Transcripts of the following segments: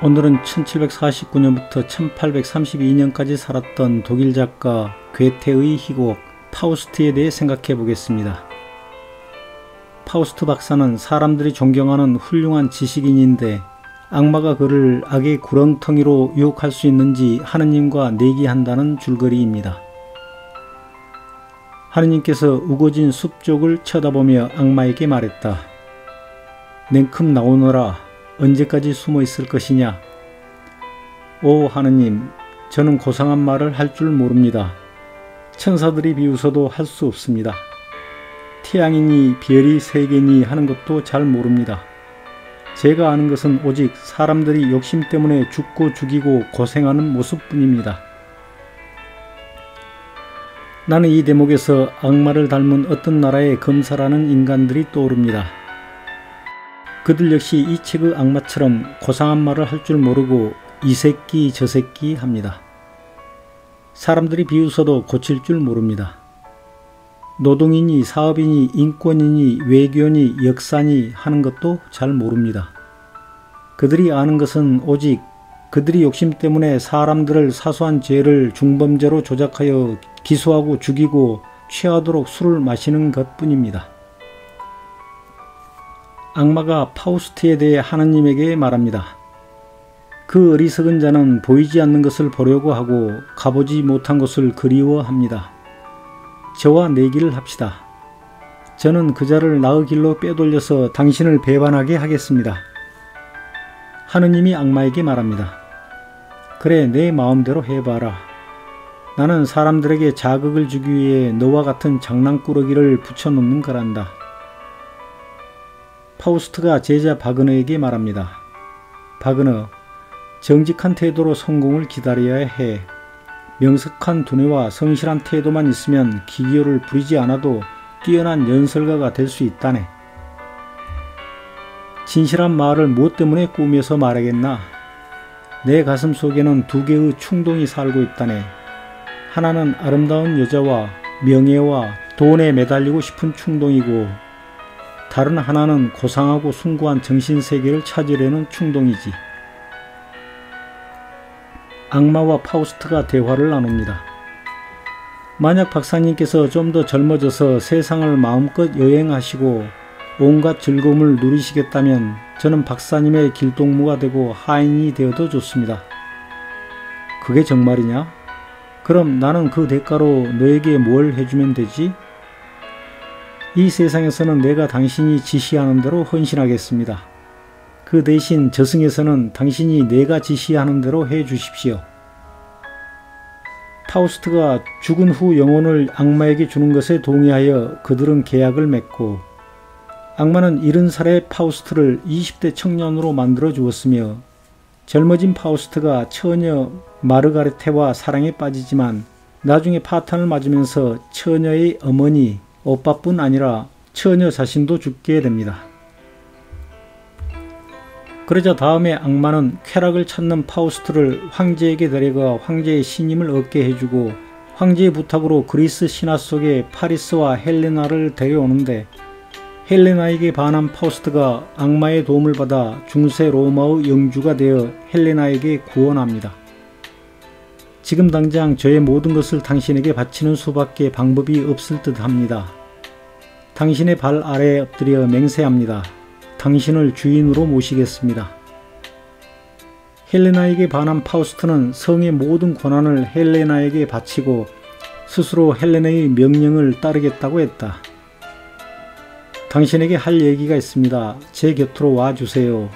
오늘은 1749년부터 1832년까지 살았던 독일 작가 괴테의 희곡 파우스트에 대해 생각해 보겠습니다. 파우스트 박사는 사람들이 존경하는 훌륭한 지식인인데 악마가 그를 악의 구렁텅이로 유혹할 수 있는지 하느님과 내기한다는 줄거리입니다. 하느님께서 우거진 숲 쪽을 쳐다보며 악마에게 말했다. 냉큼 나오너라. 언제까지 숨어 있을 것이냐? 오 하느님, 저는 고상한 말을 할 줄 모릅니다. 천사들이 비웃어도 할 수 없습니다. 태양이니 별이 세 개니 하는 것도 잘 모릅니다. 제가 아는 것은 오직 사람들이 욕심 때문에 죽고 죽이고 고생하는 모습뿐입니다. 나는 이 대목에서 악마를 닮은 어떤 나라의 검사라는 인간들이 떠오릅니다. 그들 역시 이 책의 악마처럼 고상한 말을 할 줄 모르고 이 새끼 저 새끼 합니다. 사람들이 비웃어도 고칠 줄 모릅니다. 노동이니 사업이니 인권이니 외교니 역사니 하는 것도 잘 모릅니다. 그들이 아는 것은 오직 그들이 욕심 때문에 사람들을 사소한 죄를 중범죄로 조작하여 기소하고 죽이고 취하도록 술을 마시는 것뿐입니다. 악마가 파우스트에 대해 하느님에게 말합니다. 그 어리석은 자는 보이지 않는 것을 보려고 하고 가보지 못한 것을 그리워합니다. 저와 내기를 합시다. 저는 그 자를 나의 길로 빼돌려서 당신을 배반하게 하겠습니다. 하느님이 악마에게 말합니다. 그래, 내 마음대로 해봐라. 나는 사람들에게 자극을 주기 위해 너와 같은 장난꾸러기를 붙여놓는 거란다. 파우스트가 제자 바그너에게 말합니다. 바그너, 정직한 태도로 성공을 기다려야 해. 명석한 두뇌와 성실한 태도만 있으면 기교를 부리지 않아도 뛰어난 연설가가 될 수 있다네. 진실한 말을 무엇 때문에 꾸며서 말하겠나? 내 가슴 속에는 두 개의 충동이 살고 있다네. 하나는 아름다운 여자와 명예와 돈에 매달리고 싶은 충동이고, 다른 하나는 고상하고 숭고한 정신세계를 찾으려는 충동이지. 악마와 파우스트가 대화를 나눕니다. 만약 박사님께서 좀 더 젊어져서 세상을 마음껏 여행하시고 온갖 즐거움을 누리시겠다면 저는 박사님의 길동무가 되고 하인이 되어도 좋습니다. 그게 정말이냐? 그럼 나는 그 대가로 너에게 뭘 해주면 되지? 이 세상에서는 내가 당신이 지시하는 대로 헌신하겠습니다. 그 대신 저승에서는 당신이 내가 지시하는 대로 해 주십시오. 파우스트가 죽은 후 영혼을 악마에게 주는 것에 동의하여 그들은 계약을 맺고, 악마는 70살의 파우스트를 20대 청년으로 만들어 주었으며, 젊어진 파우스트가 처녀 마르가레테와 사랑에 빠지지만 나중에 파탄을 맞으면서 처녀의 어머니 오빠뿐 아니라 처녀 자신도 죽게 됩니다. 그러자 다음에 악마는 쾌락을 찾는 파우스트를 황제에게 데려가 황제의 신임을 얻게 해주고, 황제의 부탁으로 그리스 신화 속의 파리스와 헬레나를 데려오는데, 헬레나에게 반한 파우스트가 악마의 도움을 받아 중세 로마의 영주가 되어 헬레나에게 구원합니다. 지금 당장 저의 모든 것을 당신에게 바치는 수밖에 방법이 없을 듯 합니다. 당신의 발 아래에 엎드려 맹세합니다. 당신을 주인으로 모시겠습니다. 헬레나에게 반한 파우스트는 성의 모든 권한을 헬레나에게 바치고 스스로 헬레나의 명령을 따르겠다고 했다. 당신에게 할 얘기가 있습니다. 제 곁으로 와주세요.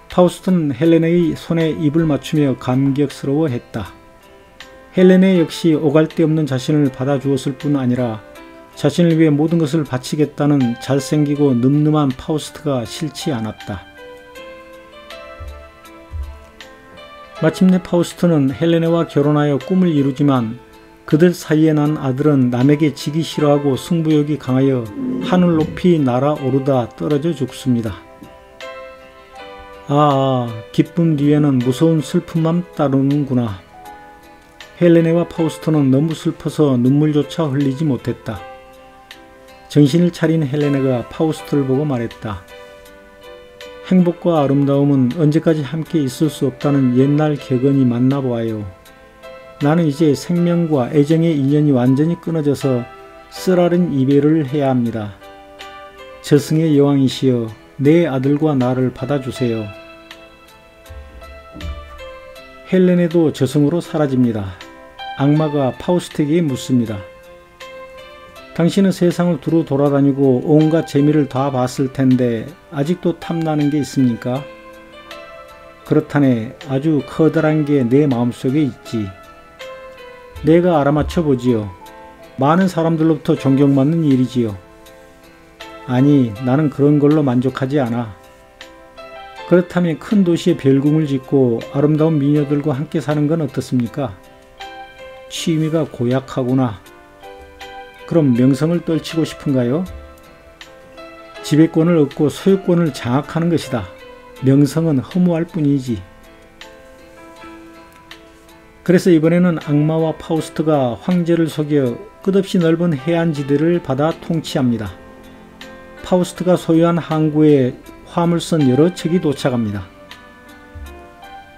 파우스트는 헬레나의 손에 입을 맞추며 감격스러워했다. 헬레네 역시 오갈 데 없는 자신을 받아주었을 뿐 아니라 자신을 위해 모든 것을 바치겠다는 잘생기고 늠름한 파우스트가 싫지 않았다. 마침내 파우스트는 헬레네와 결혼하여 꿈을 이루지만 그들 사이에 난 아들은 남에게 지기 싫어하고 승부욕이 강하여 하늘 높이 날아오르다 떨어져 죽습니다. 기쁨 뒤에는 무서운 슬픔만 따르는구나. 헬레네와 파우스트는 너무 슬퍼서 눈물조차 흘리지 못했다. 정신을 차린 헬레네가 파우스트를 보고 말했다. 행복과 아름다움은 언제까지 함께 있을 수 없다는 옛날 격언이 맞나 보아요. 나는 이제 생명과 애정의 인연이 완전히 끊어져서 쓰라린 이별을 해야 합니다. 저승의 여왕이시여, 내 아들과 나를 받아주세요. 헬레네도 저승으로 사라집니다. 악마가 파우스트에게 묻습니다. 당신은 세상을 두루 돌아다니고 온갖 재미를 다 봤을 텐데 아직도 탐나는 게 있습니까? 그렇다네. 아주 커다란 게 내 마음속에 있지. 내가 알아맞혀 보지요. 많은 사람들로부터 존경받는 일이지요. 아니, 나는 그런 걸로 만족하지 않아. 그렇다면 큰 도시에 별궁을 짓고 아름다운 미녀들과 함께 사는 건 어떻습니까? 취미가 고약하구나. 그럼 명성을 떨치고 싶은가요? 지배권을 얻고 소유권을 장악하는 것이다. 명성은 허무할 뿐이지. 그래서 이번에는 악마와 파우스트가 황제를 속여 끝없이 넓은 해안지대를 받아 통치합니다. 파우스트가 소유한 항구에 화물선 여러 척이 도착합니다.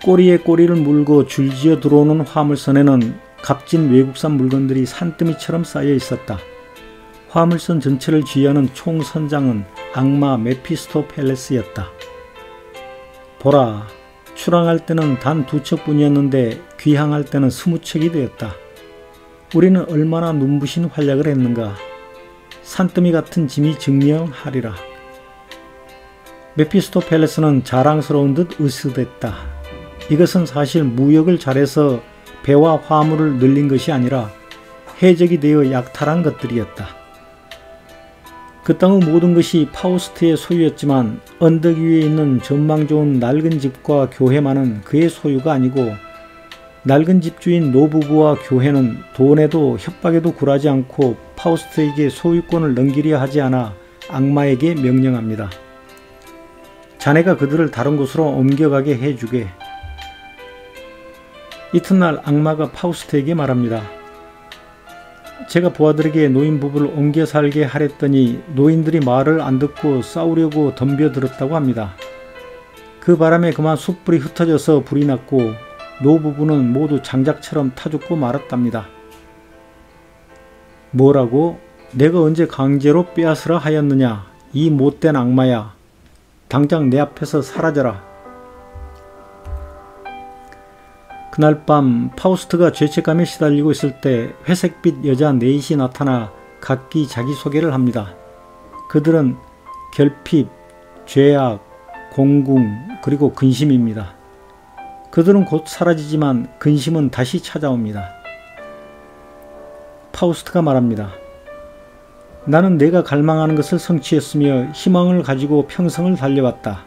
꼬리에 꼬리를 물고 줄지어 들어오는 화물선에는 값진 외국산 물건들이 산더미처럼 쌓여 있었다. 화물선 전체를 지휘하는 총선장은 악마 메피스토펠레스였다. 보라, 출항할 때는 단 2척뿐이었는데 귀향할 때는 20척이 되었다. 우리는 얼마나 눈부신 활약을 했는가. 산더미 같은 짐이 증명하리라. 메피스토펠레스는 자랑스러운 듯 으스댔다. 이것은 사실 무역을 잘해서 배와 화물을 늘린 것이 아니라 해적이 되어 약탈한 것들이었다. 그 땅의 모든 것이 파우스트의 소유였지만 언덕 위에 있는 전망 좋은 낡은 집과 교회만은 그의 소유가 아니고 낡은 집주인 노부부와 교회는 돈에도 협박에도 굴하지 않고 파우스트에게 소유권을 넘기려 하지 않아 악마에게 명령합니다. 자네가 그들을 다른 곳으로 옮겨가게 해주게. 이튿날 악마가 파우스트에게 말합니다. 제가 부하들에게 노인 부부를 옮겨 살게 하랬더니 노인들이 말을 안 듣고 싸우려고 덤벼들었다고 합니다. 그 바람에 그만 숯불이 흩어져서 불이 났고 노부부는 모두 장작처럼 타 죽고 말았답니다. 뭐라고? 내가 언제 강제로 빼앗으라 하였느냐? 이 못된 악마야. 당장 내 앞에서 사라져라. 그날 밤 파우스트가 죄책감에 시달리고 있을 때 회색빛 여자 넷이 나타나 각기 자기소개를 합니다. 그들은 결핍, 죄악, 공궁, 그리고 근심입니다. 그들은 곧 사라지지만 근심은 다시 찾아옵니다. 파우스트가 말합니다. 나는 내가 갈망하는 것을 성취했으며 희망을 가지고 평생을 달려왔다.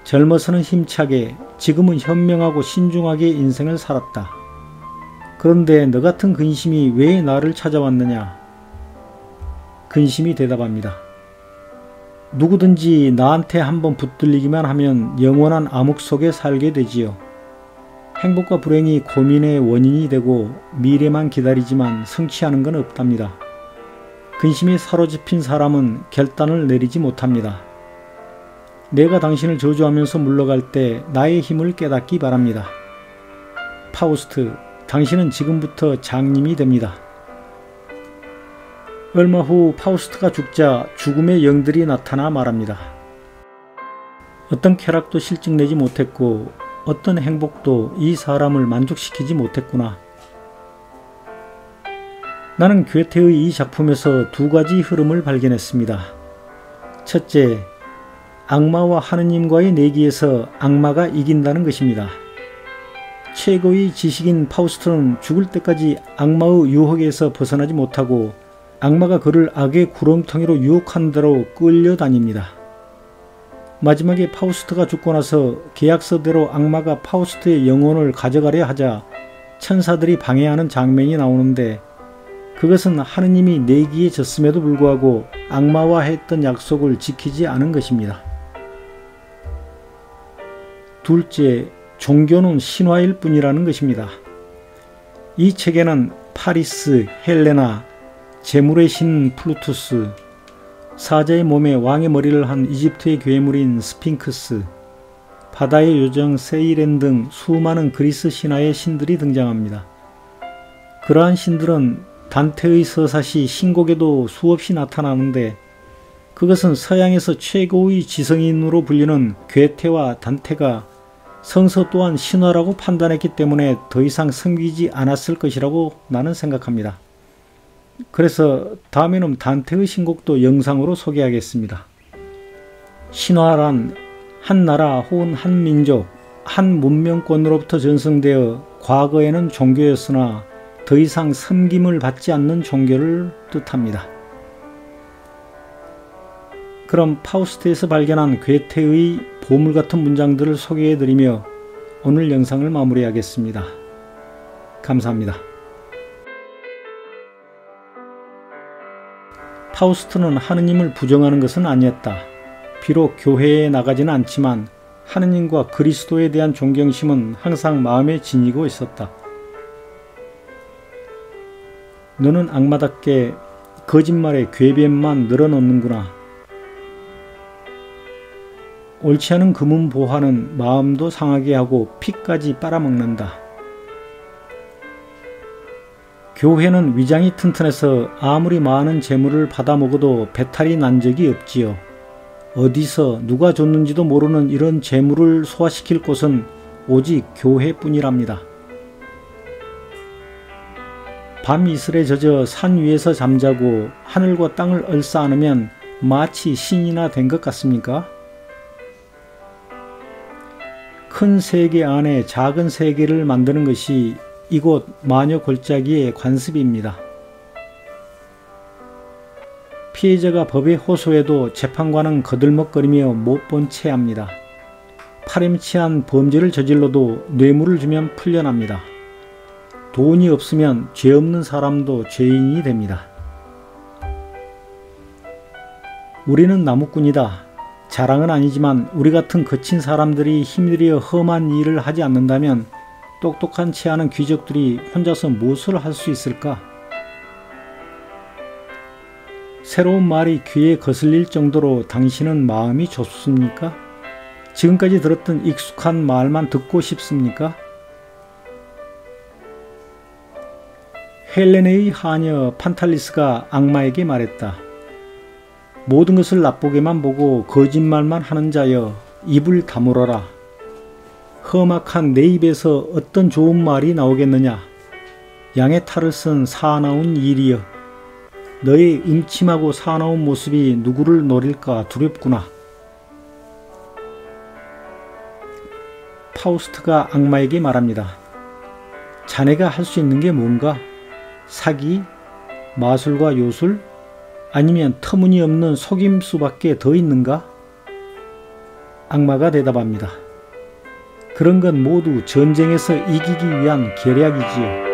젊어서는 힘차게, 지금은 현명하고 신중하게 인생을 살았다. 그런데 너 같은 근심이 왜 나를 찾아왔느냐? 근심이 대답합니다. 누구든지 나한테 한번 붙들리기만 하면 영원한 암흑 속에 살게 되지요. 행복과 불행이 고민의 원인이 되고 미래만 기다리지만 성취하는 건 없답니다. 근심에 사로잡힌 사람은 결단을 내리지 못합니다. 내가 당신을 저주하면서 물러갈 때 나의 힘을 깨닫기 바랍니다. 파우스트, 당신은 지금부터 장님이 됩니다. 얼마 후 파우스트가 죽자 죽음의 영들이 나타나 말합니다. 어떤 쾌락도 실증내지 못했고 어떤 행복도 이 사람을 만족시키지 못했구나. 나는 괴테의 이 작품에서 두 가지 흐름을 발견했습니다. 첫째, 악마와 하느님과의 내기에서 악마가 이긴다는 것입니다. 최고의 지식인 파우스트는 죽을 때까지 악마의 유혹에서 벗어나지 못하고 악마가 그를 악의 구렁텅이로 유혹한 대로 끌려다닙니다. 마지막에 파우스트가 죽고 나서 계약서대로 악마가 파우스트의 영혼을 가져가려 하자 천사들이 방해하는 장면이 나오는데 그것은 하느님이 내기에 졌음에도 불구하고 악마와 했던 약속을 지키지 않은 것입니다. 둘째, 종교는 신화일 뿐이라는 것입니다. 이 책에는 파리스, 헬레나, 재물의 신 플루투스, 사자의 몸에 왕의 머리를 한 이집트의 괴물인 스핑크스, 바다의 요정 세이렌 등 수많은 그리스 신화의 신들이 등장합니다. 그러한 신들은 단테의 서사시 신곡에도 수없이 나타나는데 그것은 서양에서 최고의 지성인으로 불리는 괴테와 단테가 성서 또한 신화라고 판단했기 때문에 더 이상 섬기지 않았을 것이라고 나는 생각합니다. 그래서 다음에는 단테의 신곡도 영상으로 소개하겠습니다. 신화란 한 나라 혹은 한 민족, 한 문명권으로부터 전승되어 과거에는 종교였으나 더 이상 섬김을 받지 않는 종교를 뜻합니다. 그럼 파우스트에서 발견한 괴테의 보물같은 문장들을 소개해드리며 오늘 영상을 마무리하겠습니다. 감사합니다. 파우스트는 하느님을 부정하는 것은 아니었다. 비록 교회에 나가지는 않지만 하느님과 그리스도에 대한 존경심은 항상 마음에 지니고 있었다. 너는 악마답게 거짓말에 궤변만 늘어놓는구나. 옳지 않은 금은보화는 마음도 상하게 하고 피까지 빨아먹는다. 교회는 위장이 튼튼해서 아무리 많은 재물을 받아먹어도 배탈이 난 적이 없지요. 어디서 누가 줬는지도 모르는 이런 재물을 소화시킬 곳은 오직 교회뿐이랍니다. 밤 이슬에 젖어 산 위에서 잠자고 하늘과 땅을 얼싸 안으면 마치 신이나 된 것 같습니까? 큰 세계 안에 작은 세계를 만드는 것이 이곳 마녀 골짜기의 관습입니다. 피해자가 법에 호소해도 재판관은 거들먹거리며 못 본 채 합니다. 파렴치한 범죄를 저질러도 뇌물을 주면 풀려납니다. 돈이 없으면 죄 없는 사람도 죄인이 됩니다. 우리는 나무꾼이다. 자랑은 아니지만 우리 같은 거친 사람들이 힘들여 험한 일을 하지 않는다면 똑똑한 채 하는 귀족들이 혼자서 무엇을 할 수 있을까? 새로운 말이 귀에 거슬릴 정도로 당신은 마음이 좁습니까? 지금까지 들었던 익숙한 말만 듣고 싶습니까? 헬레네의 하녀 판탈리스가 악마에게 말했다. 모든 것을 나쁘게만 보고 거짓말만 하는 자여, 입을 다물어라. 험악한 내 입에서 어떤 좋은 말이 나오겠느냐? 양의 탈을 쓴 사나운 일이여, 너의 음침하고 사나운 모습이 누구를 노릴까 두렵구나. 파우스트가 악마에게 말합니다. 자네가 할 수 있는 게 뭔가? 사기? 마술과 요술? 아니면 터무니없는 속임수밖에 더 있는가? 악마가 대답합니다. 그런 건 모두 전쟁에서 이기기 위한 계략이지요.